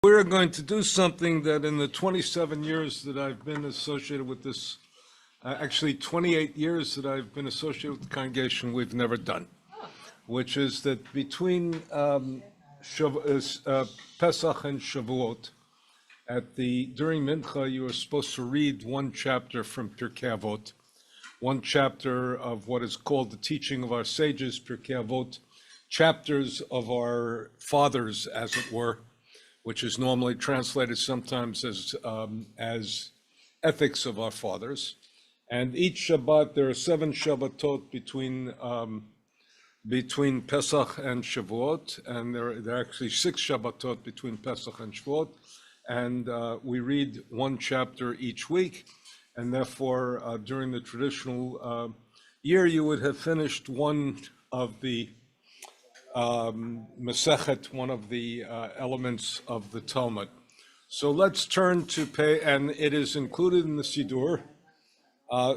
We're going to do something that in the 27 years that I've been associated with this, actually 28 years that I've been associated with the congregation, we've never done, which is that between Pesach and Shavuot, during Mincha, you are supposed to read one chapter from Pirkei Avot, one chapter of what is called the teaching of our sages, Pirkei Avot, chapters of our fathers, as it were, which is normally translated sometimes as ethics of our fathers. And each Shabbat, there are 7 Shabbatot between Pesach and Shavuot, and there are actually 6 Shabbatot between Pesach and Shavuot, and we read one chapter each week, and therefore during the traditional year, you would have finished one of the Masechet, one of the elements of the Talmud. So let's turn to and it is included in the Siddur.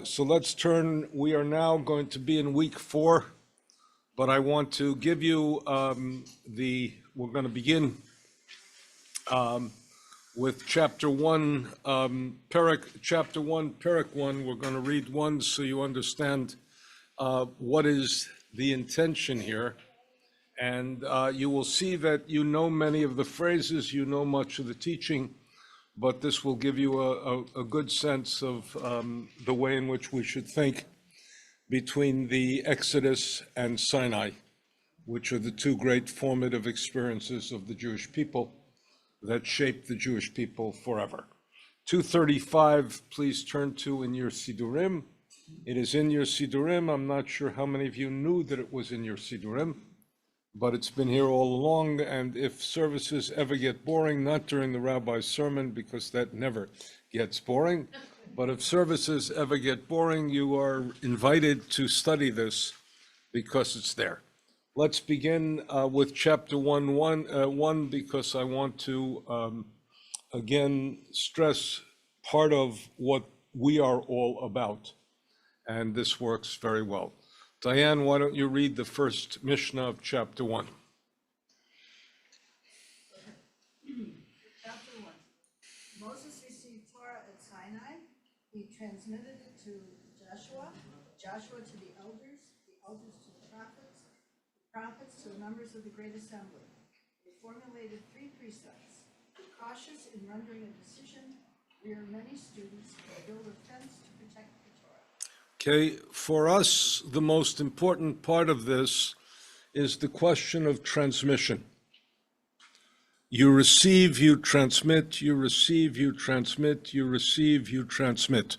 So let's turn, we are now going to be in week 4, but I want to give you we're going to begin with chapter 1, chapter 1, Perek 1. We're going to read 1 so you understand what is the intention here. And you will see that you know many of the phrases, you know much of the teaching, but this will give you a good sense of the way in which we should think between the Exodus and Sinai, which are the 2 great formative experiences of the Jewish people that shaped the Jewish people forever. 235, please turn to in your Siddurim. It is in your Siddurim. I'm not sure how many of you knew that it was in your Siddurim, but it's been here all along, and if services ever get boring, not during the rabbi's sermon, because that never gets boring, but if services ever get boring, you are invited to study this because it's there. Let's begin with chapter 1, because I want to, again, stress part of what we are all about, and this works very well. Diane, why don't you read the first Mishnah of chapter 1? Chapter 1. Moses received Torah at Sinai. He transmitted it to Joshua, Joshua to the elders to the prophets to the members of the great assembly. They formulated 3 precepts. Be cautious in rendering a decision, rear many students, and build a fence to protect the Torah. Okay, for us, the most important part of this is the question of transmission. You receive, you transmit, you receive, you transmit, you receive, you transmit.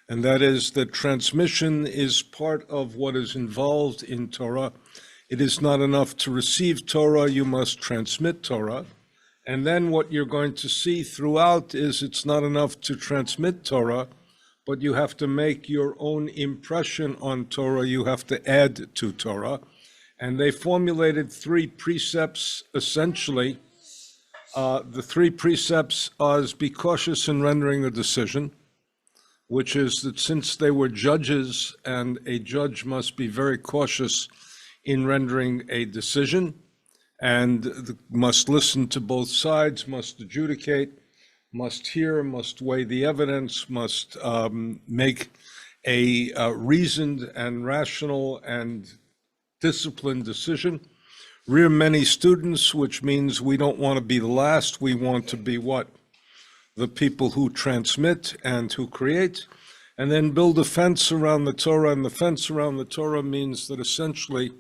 And that is that transmission is part of what is involved in Torah. It is not enough to receive Torah, you must transmit Torah. And then what you're going to see throughout is it's not enough to transmit Torah, but you have to make your own impression on Torah. You have to add to Torah. And they formulated 3 precepts, essentially. The 3 precepts are be cautious in rendering a decision, which is that since they were judges, and a judge must be very cautious in rendering a decision, and must listen to both sides, must adjudicate, must hear, must weigh the evidence, must make a reasoned and rational and disciplined decision. Rear many students, which means we don't want to be the last. We want to be what? The people who transmit and who create. And then build a fence around the Torah. And the fence around the Torah means that essentially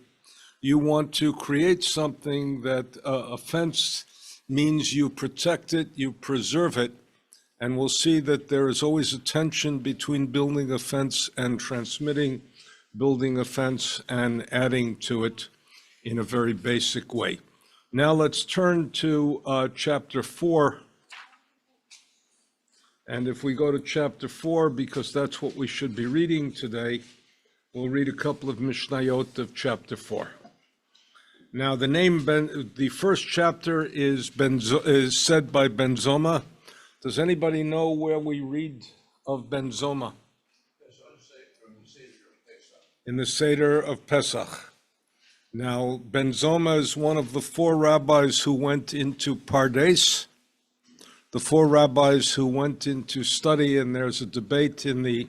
you want to create something that a fence means you protect it, you preserve it, and we'll see that there is always a tension between building a fence and transmitting, building a fence and adding to it in a very basic way. Now let's turn to chapter 4. And if we go to chapter 4, because that's what we should be reading today, we'll read a couple of Mishnayot of chapter 4. Now, the first chapter is said by Ben Zoma. Does anybody know where we read of Ben Zoma? In the Seder of Pesach. Now, Ben Zoma is one of the 4 rabbis who went into Pardes, the four rabbis who went into study, and there's a debate in the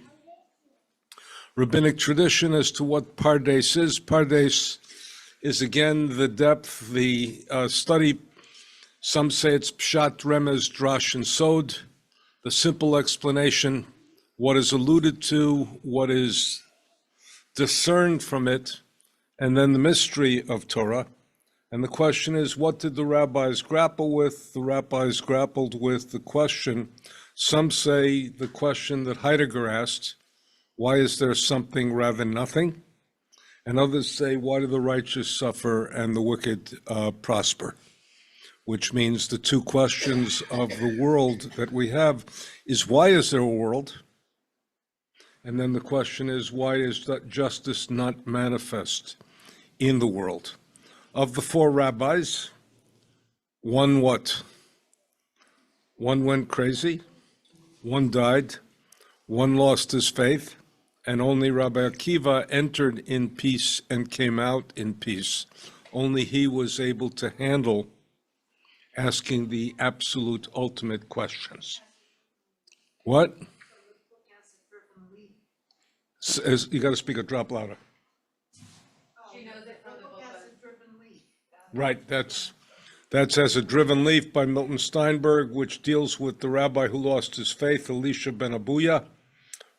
rabbinic tradition as to what Pardes is. Pardes is again the depth, the study. Some say it's Pshat, Remez, Drash, and Sod. The simple explanation, what is alluded to, what is discerned from it, and then the mystery of Torah. And the question is, what did the rabbis grapple with? The rabbis grappled with the question, some say the question that Heidegger asked, why is there something rather than nothing? And others say, why do the righteous suffer and the wicked prosper? Which means the two questions of the world that we have is, why is there a world? And then the question is, why is that justice not manifest in the world? Of the four rabbis, one what? One went crazy, one died, one lost his faith, and only Rabbi Akiva entered in peace and came out in peace. Only he was able to handle asking the absolute ultimate questions. What? You got to speak a drop louder. She knows it from the book of... Right, that's As a Driven Leaf by Milton Steinberg, which deals with the rabbi who lost his faith, Elisha ben Abuya,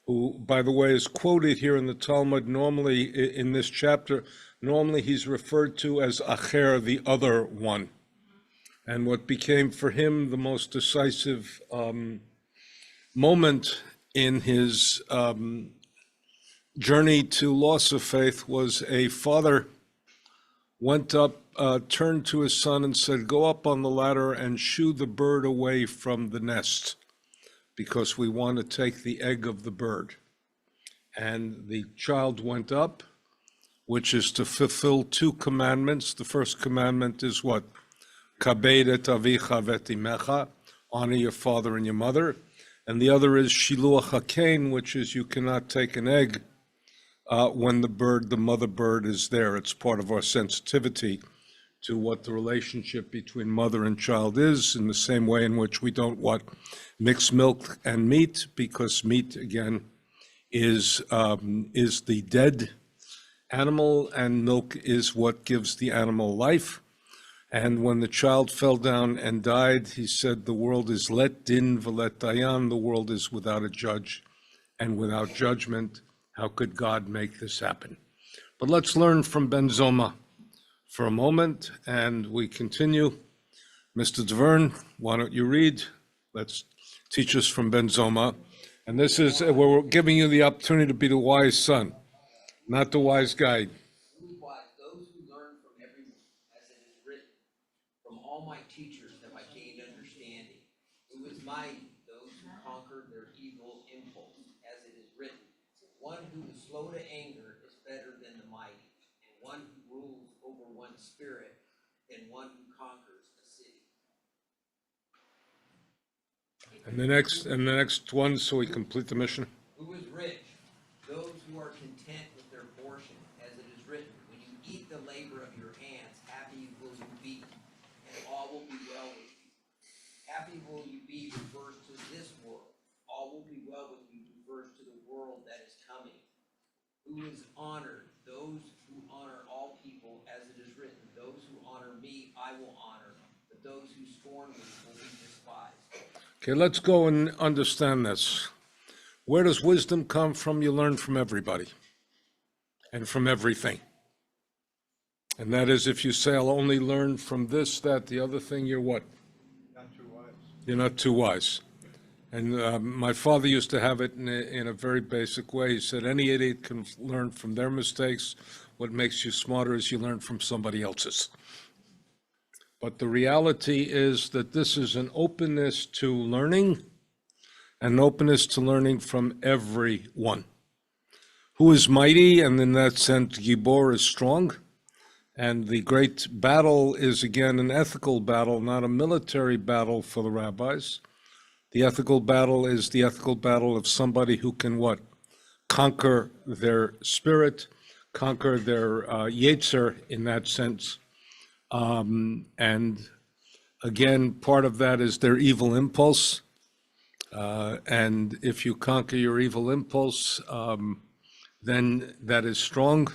who, by the way, is quoted here in the Talmud. Normally, in this chapter, normally he's referred to as Acher, the other one. And what became for him the most decisive moment in his journey to loss of faith was a father went up, turned to his son and said, go up on the ladder and shoo the bird away from the nest, because we want to take the egg of the bird. And the child went up, which is to fulfill two commandments. The first commandment is what? Kabed et avicha v'et imecha, honor your father and your mother. And the other is shiluach hakein, which is you cannot take an egg when the mother bird is there. It's part of our sensitivity to what the relationship between mother and child is, in the same way in which we don't mix milk and meat, because meat, again, is the dead animal, and milk is what gives the animal life. And when the child fell down and died, he said, the world is let din v'let dayan, the world is without a judge and without judgment. How could God make this happen? But let's learn from Ben Zoma for a moment, and we continue. Mr. Dvern, why don't you read? Let's teach us from Ben Zoma. And this is, we're giving you the opportunity to be the wise son, not the wise guide. Those who learn from everyone, as it is written, from all my teachers have I gained understanding. Who is mighty? Those who conquer their evil impulse, as it is written. One who is slow to anger is better than the mighty, and one who rules over one's spirit than one who conquers a city. And the next one, so we complete the mission. Who is rich? Those who are content with their portion, as it is written. When you eat the labor of your hands, happy will you be, and all will be well with you. Happy will you be refers to this world. All will be well with you refers to the world that is coming. Who is honored? Those who honor all people, as it is written. Those who honor me, I will honor, but those who scorn me will be despised. Okay, let's go and understand this. Where does wisdom come from? You learn from everybody and from everything. And that is, if you say, I'll only learn from this, that, the other thing, you're what? Not too wise. You're not too wise. And my father used to have it in a very basic way. He said, any idiot can learn from their mistakes. What makes you smarter is you learn from somebody else's. But the reality is that this is an openness to learning, an openness to learning from everyone. Who is mighty, and in that sense, Gibor is strong. And the great battle is, again, an ethical battle, not a military battle for the rabbis. The ethical battle is the ethical battle of somebody who can what? Conquer their spirit, conquer their yetzer in that sense. And Again, part of that is their evil impulse. And if you conquer your evil impulse, then that is strong.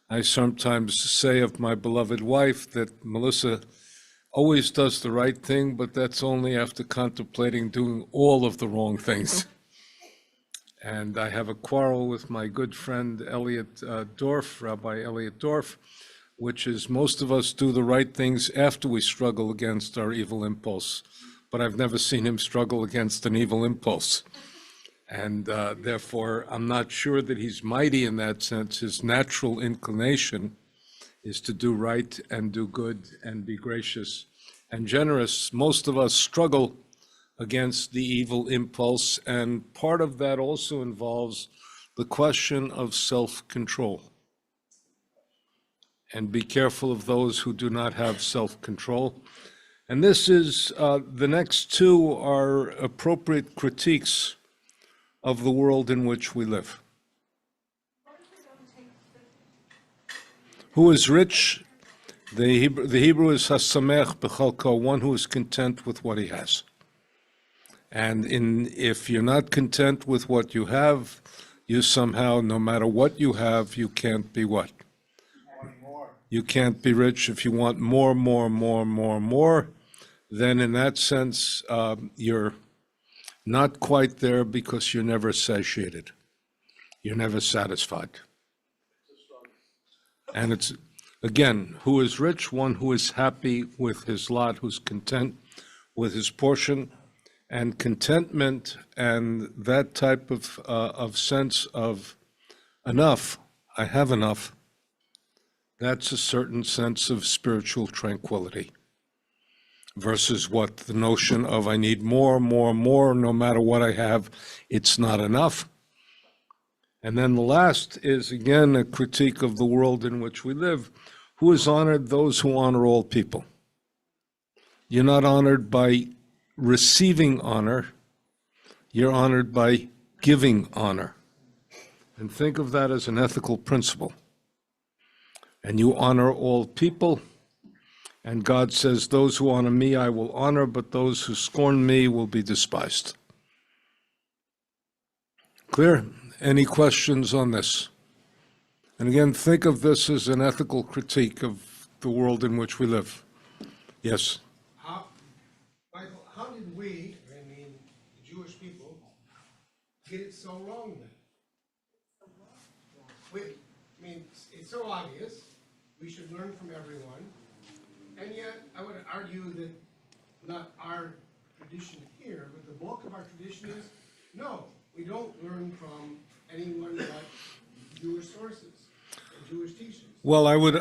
I sometimes say of my beloved wife that Melissa always does the right thing, but that's only after contemplating doing all of the wrong things. And I have a quarrel with my good friend Elliot Dorff, Rabbi Elliot Dorff, which is most of us do the right things after we struggle against our evil impulse. But I've never seen him struggle against an evil impulse. And therefore, I'm not sure that he's mighty in that sense. His natural inclination is to do right and do good and be gracious and generous. Most of us struggle against the evil impulse, and part of that also involves the question of self-control. And be careful of those who do not have self-control. And this is, the next two are appropriate critiques of the world in which we live. Who is rich? The Hebrew is hasamech b'chalko, one who is content with what he has. And if you're not content with what you have, you somehow, no matter what you have, you can't be what? You can't be rich. If you want more, then in that sense, you're not quite there because you're never satiated. You're never satisfied. And it's, again, who is rich? One who is happy with his lot, who's content with his portion, and contentment and that type of sense of enough, I have enough, that's a certain sense of spiritual tranquility versus what the notion of I need more, no matter what I have, it's not enough. And then the last is, again, a critique of the world in which we live. Who is honored? Those who honor all people. You're not honored by receiving honor, you're honored by giving honor. And think of that as an ethical principle. And you honor all people, and God says, those who honor me I will honor, but those who scorn me will be despised. Clear? Any questions on this? And again, think of this as an ethical critique of the world in which we live. Yes? Michael, how did we, I mean, the Jewish people, get it so wrong then? I mean, it's so obvious, we should learn from everyone, and yet I would argue that not our tradition here, but the bulk of our tradition is, no, we don't learn from anyone but Jewish sources and Jewish teachings. Well, I would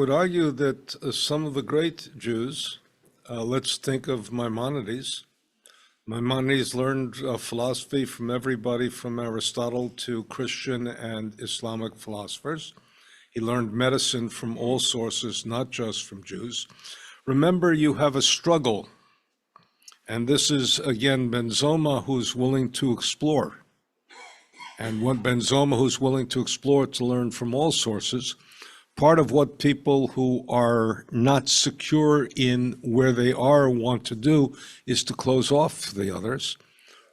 argue that some of the great Jews, let's think of Maimonides. Maimonides learned philosophy from everybody from Aristotle to Christian and Islamic philosophers. He learned medicine from all sources, not just from Jews. Remember, you have a struggle. And this is, again, Benzoma, who's willing to explore. And when Benzoma, who's willing to explore, to learn from all sources, part of what people who are not secure in where they are want to do is to close off the others.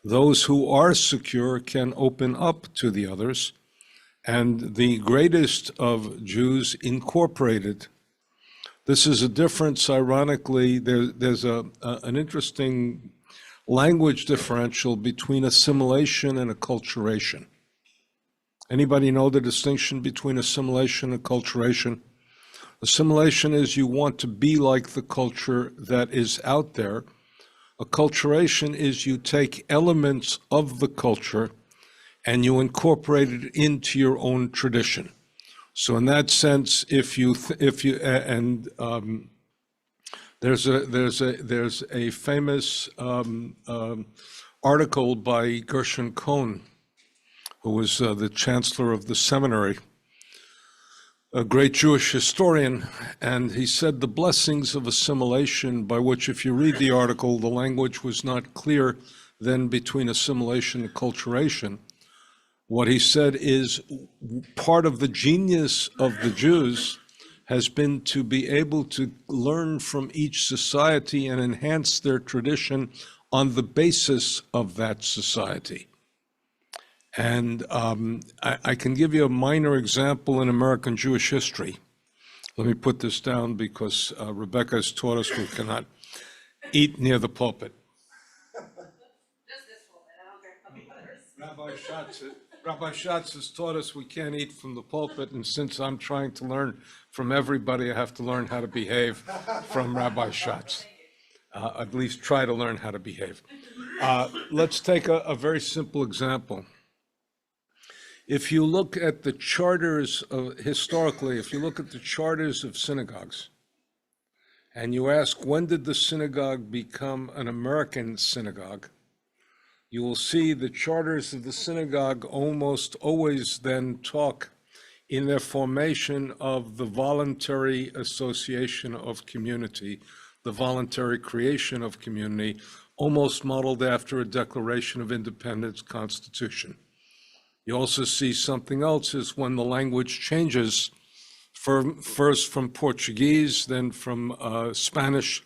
Those who are secure can open up to the others. And the greatest of Jews incorporated. This is a difference, ironically, there's an interesting language differential between assimilation and acculturation. Anybody know the distinction between assimilation and acculturation? Assimilation is you want to be like the culture that is out there. Acculturation is you take elements of the culture and you incorporate it into your own tradition. So in that sense, there's a famous article by Gershon Cohen, who was the chancellor of the seminary, a great Jewish historian, and he said the blessings of assimilation, by which, if you read the article, the language was not clear then between assimilation and acculturation. What he said is part of the genius of the Jews has been to be able to learn from each society and enhance their tradition on the basis of that society. And I can give you a minor example in American Jewish history. Let me put this down because Rebecca has taught us we cannot eat near the pulpit. Just this one, I don't care about the others. Rabbi Schatz has taught us we can't eat from the pulpit, and since I'm trying to learn from everybody, I have to learn how to behave from Rabbi Schatz. At least try to learn how to behave. Let's take a very simple example. If you look at the charters historically, if you look at the charters of synagogues, and you ask, when did the synagogue become an American synagogue? You will see the charters of the synagogue almost always then talk in their formation of the voluntary association of community, the voluntary creation of community, almost modeled after a Declaration of Independence Constitution. You also see something else is when the language changes, first from Portuguese, then from Spanish,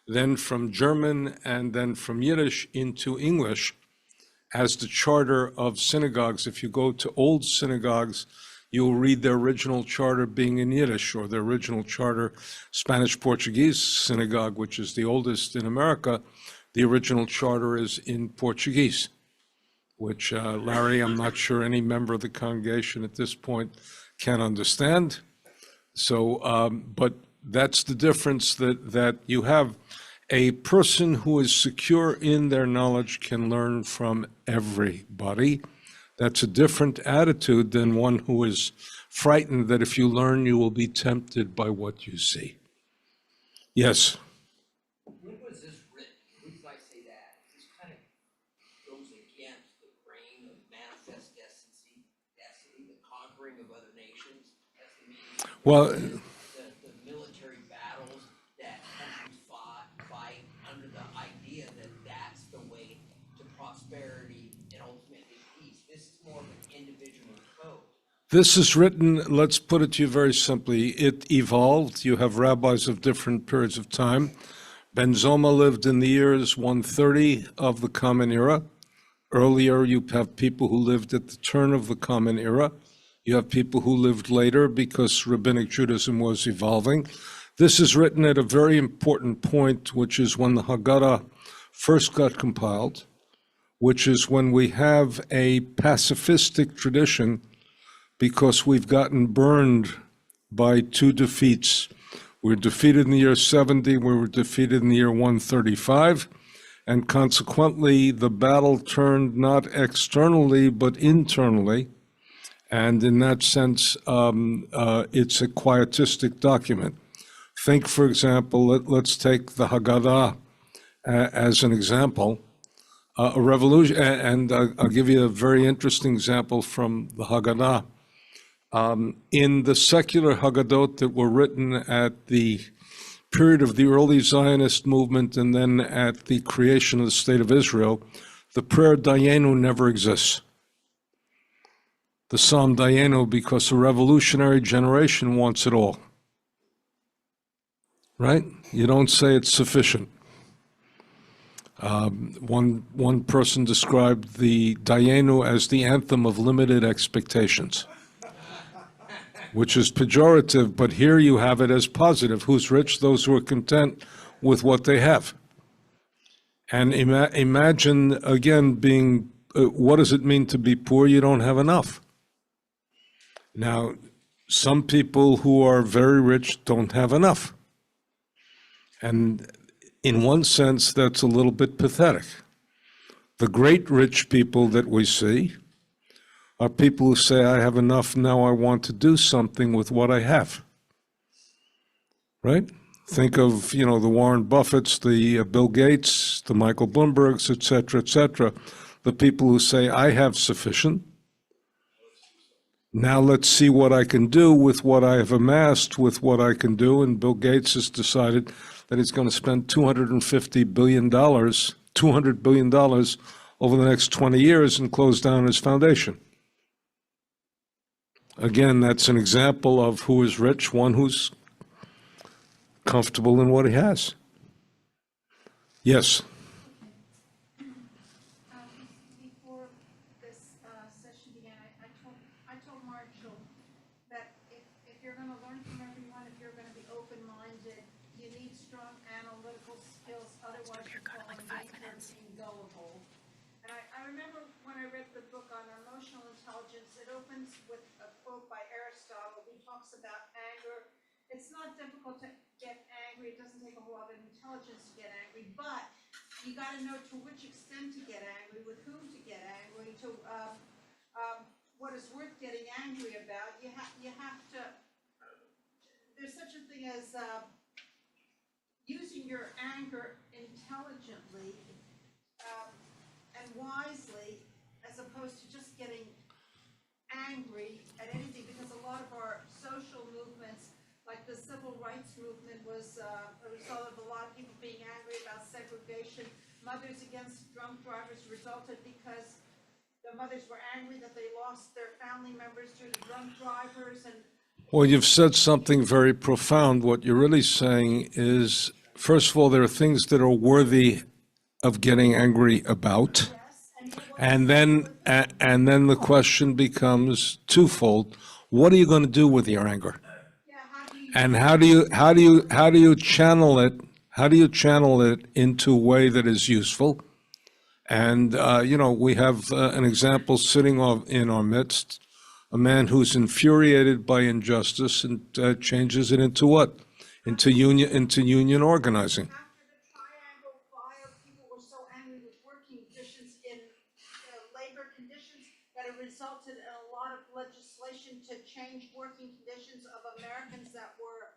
then from German, and then from Yiddish into English as the charter of synagogues. If you go to old synagogues, you'll read their original charter being in Yiddish, or their original charter, Spanish-Portuguese synagogue, which is the oldest in America, the original charter is in Portuguese, which, Larry, I'm not sure any member of the congregation at this point can understand. So, but that's the difference, that you have a person who is secure in their knowledge can learn from everybody. That's a different attitude than one who is frightened that if you learn, you will be tempted by what you see. Yes? When was this written? The reason I say that, this kind of goes against the grain of manifest destiny, the conquering of other nations. That's the meaning. Well, The military battles that countries fight under the idea that that's the way to prosperity and ultimately peace. This is more of an individual code. this is written, let's put it to you very simply, it evolved. You have rabbis of different periods of time. Ben Zoma lived in the years 130 of the Common Era. Earlier, you have people who lived at the turn of the Common Era. You have people who lived later because Rabbinic Judaism was evolving. This is written at a very important point, which is when the Haggadah first got compiled, which is when we have a pacifistic tradition because we've gotten burned by two defeats. We were defeated in the year 70, we were defeated in the year 135, and consequently, the battle turned not externally, but internally. And in that sense, it's a quietistic document. Think, for example, let's take the Haggadah as an example. A revolution, and I'll give you a very interesting example from the Haggadah. In the secular Haggadot that were written at the period of the early Zionist movement and then at the creation of the State of Israel, the prayer Dayenu never exists. The Psalm Dayenu, because a revolutionary generation wants it all. Right? You don't say it's sufficient. One person described the Dayenu as the anthem of limited expectations, which is pejorative, but here you have it as positive. Who's rich? Those who are content with what they have. And imagine, again, being, what does it mean to be poor? You don't have enough. Now, some people who are very rich don't have enough. And in one sense, that's a little bit pathetic. The great rich people that we see are people who say, I have enough, now I want to do something with what I have. Right? Think of, the Warren Buffetts, the Bill Gates, the Michael Bloombergs, et cetera, the people who say, I have sufficient. Now let's see what I can do with what I have amassed, with what I can do. And Bill Gates has decided that he's going to spend $250 billion, $200 billion over the next 20 years and close down his foundation. Again, that's an example of who is rich, one who's comfortable in what he has. Yes. Before this session began, I told Marshall that if you're gonna learn from everyone, if you're gonna be open-minded, you need strong analytical skills, otherwise you're fall in danger of being gullible. And I remember when I read the book on emotional intelligence, it opens with a quote by Aristotle, who talks about anger. It's not difficult to get angry, it doesn't take a whole lot of intelligence to get angry, but you gotta know to which extent to get angry, with whom to get angry, to, what is worth getting angry about. You have to, there's such a thing as, using your anger intelligently, and wisely, as opposed to just getting angry at anything, because a lot of our social movements, like the civil rights movement, was a result of a lot of people being angry about segregation. Mothers Against Drunk Drivers resulted because the mothers were angry that they lost their family members due to drunk drivers. And Well, you've said something very profound. What you're really saying is, first of all, there are things that are worthy of getting angry about. yes, and it was And then the question becomes twofold. What are you going to do with your anger? yeah, how do you And how do you channel it? How do you channel it into a way that is useful? And we have an example sitting in our midst, a man who's infuriated by injustice and changes it into what? Into union organizing. after the triangle fire, people were so angry with working conditions in labor conditions that it resulted in a lot of legislation to change working conditions of Americans that were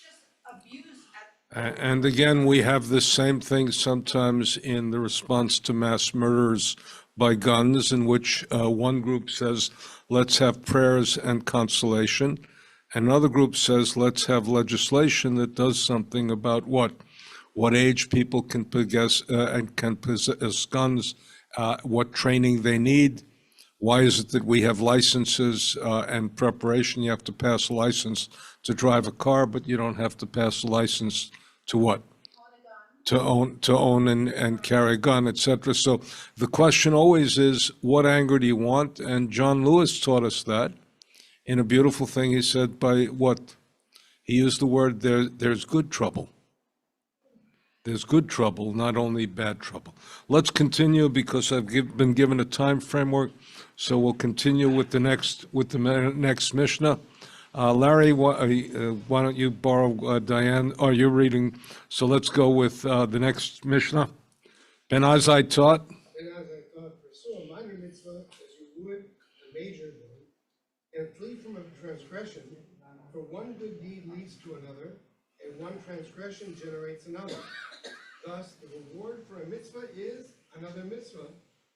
just abused at. And again, we have the same thing sometimes in the response to mass murders by guns, in which one group says, let's have prayers and consolation. Another group says, let's have legislation that does something about what age people can possess guns, what training they need. Why is it that we have licenses and preparation? You have to pass a license to drive a car, but you don't have to pass a license to what? To own and carry a gun, et cetera. So the question always is, what anger do you want? And John Lewis taught us that in a beautiful thing. He said, by what? He used the word, there's good trouble. There's good trouble, not only bad trouble. Let's continue, because I've been given a time framework. So we'll continue with the next Mishnah. Larry, why don't you borrow Diane? Oh, you're reading. So let's go with the next Mishnah. Ben Azai taught. And as I thought, pursue a minor mitzvah as you would a major one, and flee from a transgression, for one good deed leads to another, and one transgression generates another. Thus, the reward for a mitzvah is another mitzvah,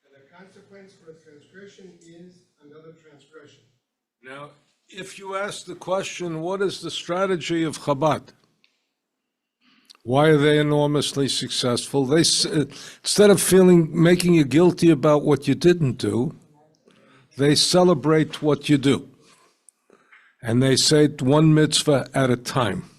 and the consequence for a transgression is another transgression. Now, if you ask the question, what is the strategy of Chabad? Why are they enormously successful? They, instead of making you guilty about what you didn't do, they celebrate what you do. And they say one mitzvah at a time.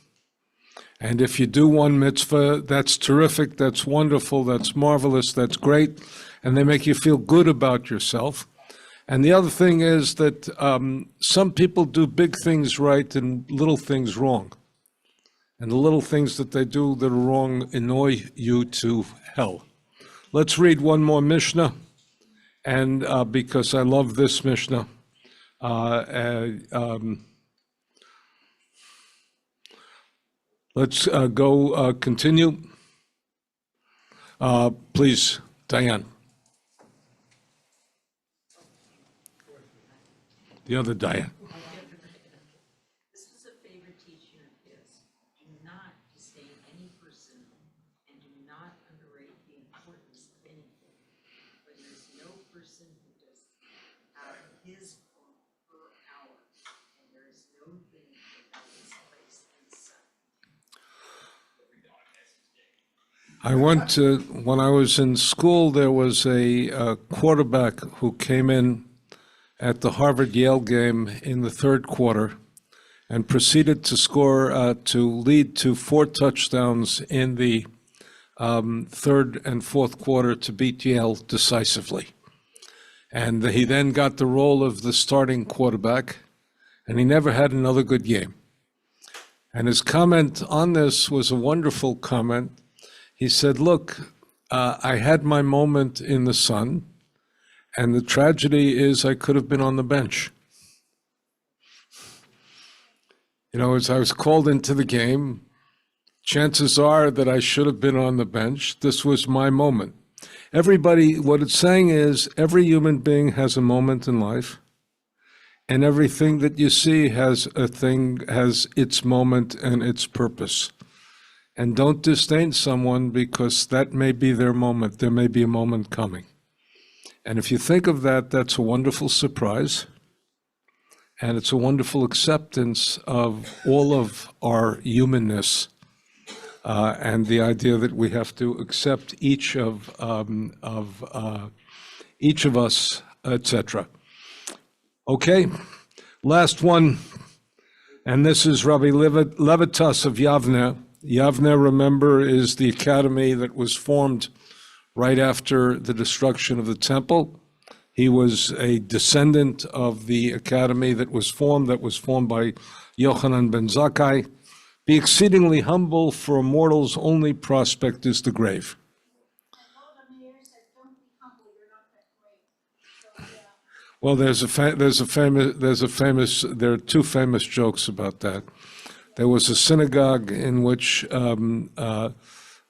And if you do one mitzvah, that's terrific, that's wonderful, that's marvelous, that's great, and they make you feel good about yourself. And the other thing is that some people do big things right and little things wrong. And the little things that they do that are wrong annoy you to hell. Let's read one more Mishnah, and because I love this Mishnah, let's go continue. Please, Diane. The other Diane. This was a favorite teaching of his. Do not disdain any person, and do not underrate the importance of anything. For there is no person who does out of his or her hour, and there is no thing without its place and sun. I went to, when I was in school, there was a quarterback who came in at the Harvard-Yale game in the third quarter, and proceeded to score, to lead to 4 touchdowns in the third and fourth quarter to beat Yale decisively. And he then got the role of the starting quarterback, and he never had another good game. And his comment on this was a wonderful comment. He said, look, I had my moment in the sun, and the tragedy is I could have been on the bench. You know, as I was called into the game, chances are that I should have been on the bench. This was my moment. Everybody, what it's saying is every human being has a moment in life, and everything that you see has its moment and its purpose. And don't disdain someone because that may be their moment. There may be a moment coming. And if you think of that, that's a wonderful surprise. And it's a wonderful acceptance of all of our humanness, and the idea that we have to accept each of us, etc. Okay, last one, and this is Rabbi Levitas of Yavne. Yavne, remember, is the academy that was formed right after the destruction of the temple. He was a descendant of the academy that was formed by Yochanan ben Zakkai. Be exceedingly humble, for a mortal's only prospect is the grave. Well, there are 2 famous jokes about that. There was a synagogue in which the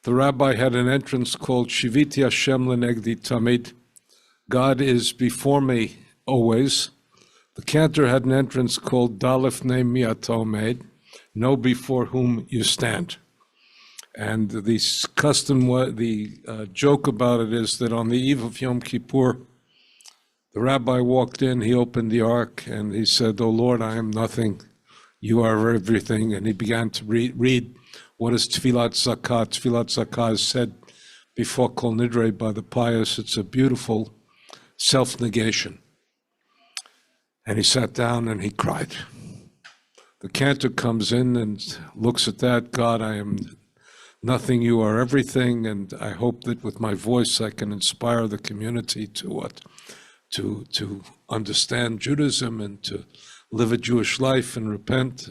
rabbi had an entrance called Shiviti Hashem Lenegdi Tamid. God is before me always. The cantor had an entrance called Dalef Ne Miato Made, know before whom you stand. And the joke about it is that on the eve of Yom Kippur, the rabbi walked in, he opened the ark, and he said, "Oh Lord, I am nothing, you are everything." And he began to read what is Tfilat Zakah. Tfilat Zakah is said before Kol Nidre by the pious. It's a beautiful self-negation. And he sat down and he cried. The cantor comes in and looks at that. God, I am nothing, you are everything, and I hope that with my voice I can inspire the community to understand Judaism and to live a Jewish life and repent.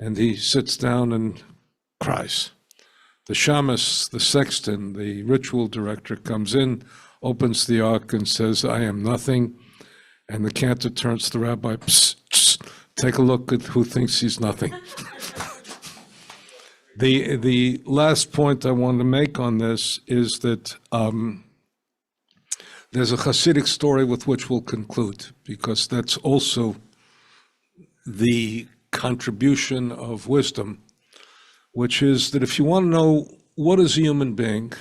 And he sits down and cries. The shamus, the sexton, the ritual director comes in, opens the ark and says, "I am nothing." And the cantor turns to the rabbi, "Psst, psst, take a look at who thinks he's nothing." The last point I want to make on this is that there's a Hasidic story with which we'll conclude, because that's also the contribution of wisdom, which is that if you want to know what is a human being,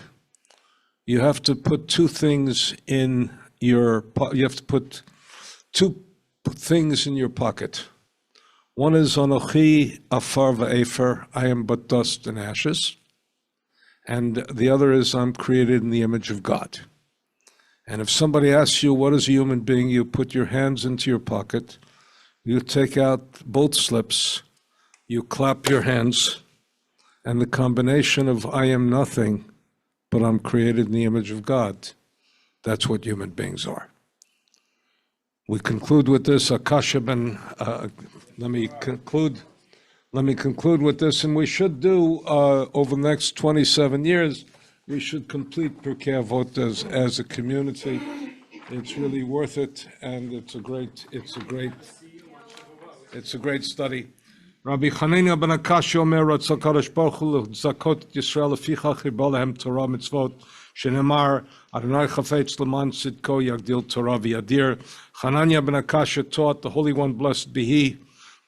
you have to put 2 things in your pocket. One is Anochi Afar Va'efer, I am but dust and ashes. And the other is I'm created in the image of God. And if somebody asks you what is a human being, you put your hands into your pocket, you take out both slips, you clap your hands, and the combination of I am nothing, but I'm created in the image of God, that's what human beings are. We conclude with this, Akasha ben, let me conclude with this, and we should do, over the next 27 years, we should complete Pirkei Avot as a community. It's really worth it, and it's a great study. Rabbi Chanina ben Akashi Omer Ratzah Kadosh Baruch Hu Zakot Yisrael Lefichach Chibah Lehem Torah Mitzvot Shenemar Adonai Chafetz L'man Tzidko Yagdil Torah V'Yadir. Hanania ben Akasha taught, the Holy One, blessed be He,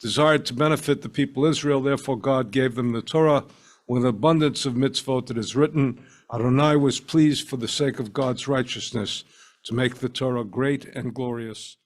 desired to benefit the people Israel, therefore God gave them the Torah with abundance of mitzvot. It is written, Adonai was pleased for the sake of God's righteousness to make the Torah great and glorious.